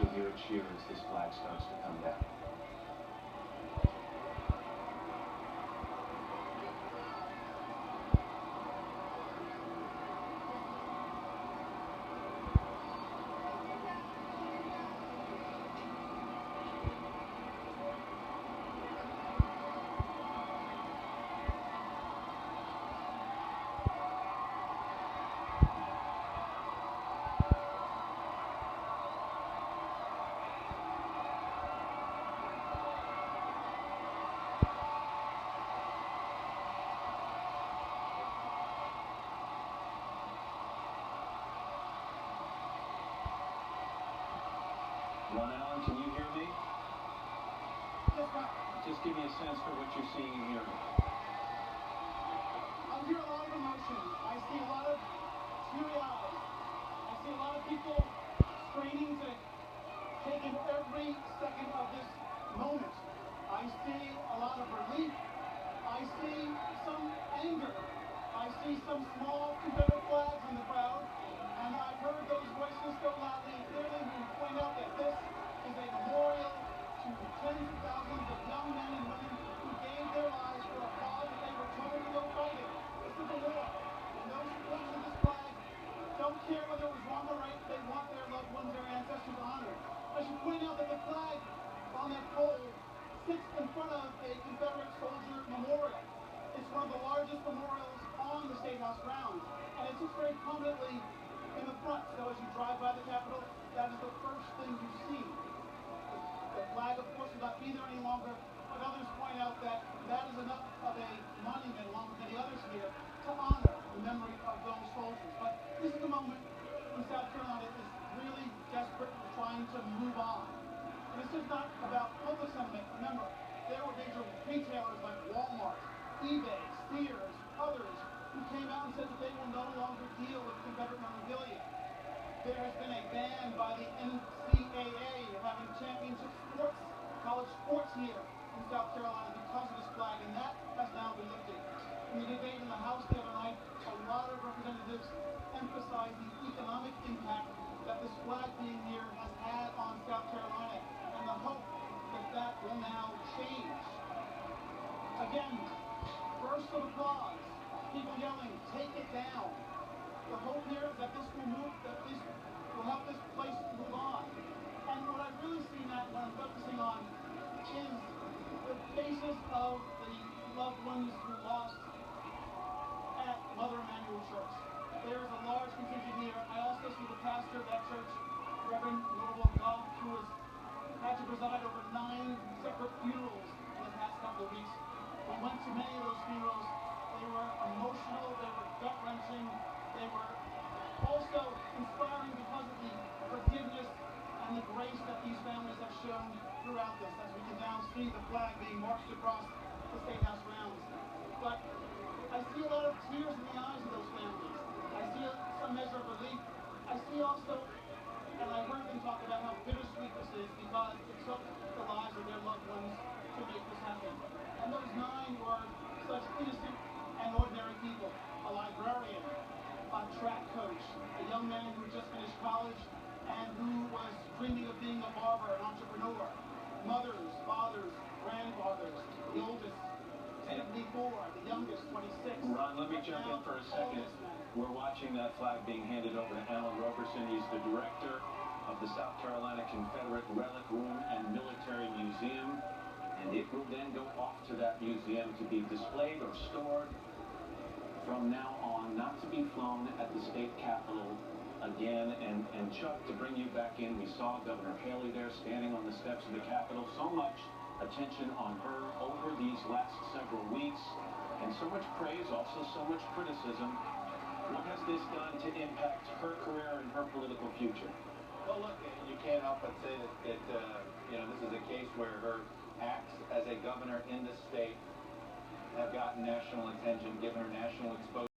you'll hear a cheer as this flag starts to come down. Ron Allen, can you hear me? Just give me a sense for what you're seeing and hearing. I'm hearing a lot of emotion. I see a lot of teary eyes. I see a lot of people straining to take in every second of this moment. I see a lot of relief. I see some anger. I see some small Confederate flags in the crowd. And I've heard those voices so loudly and clearly who point out that this is a memorial to tens of thousands of young men and women who gave their lives for a cause that they were told to go fighting. This is a war. And those who cling to this flag don't care whether it was wrong or right. They want their loved ones, their ancestors honored. I should point out that the flag on that pole sits in front of a Confederate soldier memorial. It's one of the largest memorials on the State House grounds. And it sits very prominently in the front, so as you drive by the Capitol, that is the first thing you see. The flag, of course, will not be there any longer, but others point out that that is enough of a monument, along with many others here, to honor the memory of those soldiers. But this is a moment when South Carolina is really desperate and trying to move on. And this is not about public sentiment. Remember, there were major retailers like Walmart, eBay, Sears, others, who came out and said that they will no longer deal with Confederate memorabilia. There has been a ban by the NCAA of having championship sports, college sports here in South Carolina because of this flag, and that has now been lifted. In the debate in the House the other night, a lot of representatives emphasized the economic impact that this flag being here has had on South Carolina, and the hope that that will now change. Again, bursts of applause. People yelling, take it down. The hope here is that this will move, that this will help this place move on. And what I really see, Matt, what I'm focusing on is the faces of the loved ones who lost at Mother Emanuel Church. There is a large contingent here. I also see the pastor of that church, Reverend Norval Goff, who has had to preside over 9 separate funerals in the past couple of weeks. We went to many of those funerals. They were emotional, they were gut-wrenching, they were also inspiring because of the forgiveness and the grace that these families have shown throughout this, as we can now see the flag being marched across the State House grounds. But I see a lot of tears in the eyes of those families. I see some measure of relief. I see also, and I heard them talk about how bittersweet this is because it took the lives of their loved ones to make this happen. And those 9 were such innocent and ordinary people, a librarian, a track coach, a young man who just finished college and who was dreaming of being a barber, an entrepreneur, mothers, fathers, grandfathers, the oldest, 74, the youngest, 26. Ron, let me jump in for a second. We're watching that flag being handed over to Alan Roberson. He's the director of the South Carolina Confederate Relic Room and Military Museum, and it will then go off to that museum to be displayed or stored from now on, not to be flown at the state capitol again. And Chuck, to bring you back in, we saw Governor Haley there standing on the steps of the Capitol. So much attention on her over these last several weeks, and so much praise, also so much criticism. What has this done to impact her career and her political future? Well, look, you can't help but say that this is a case where her acts as a governor in the state have gotten national attention, given her national exposure.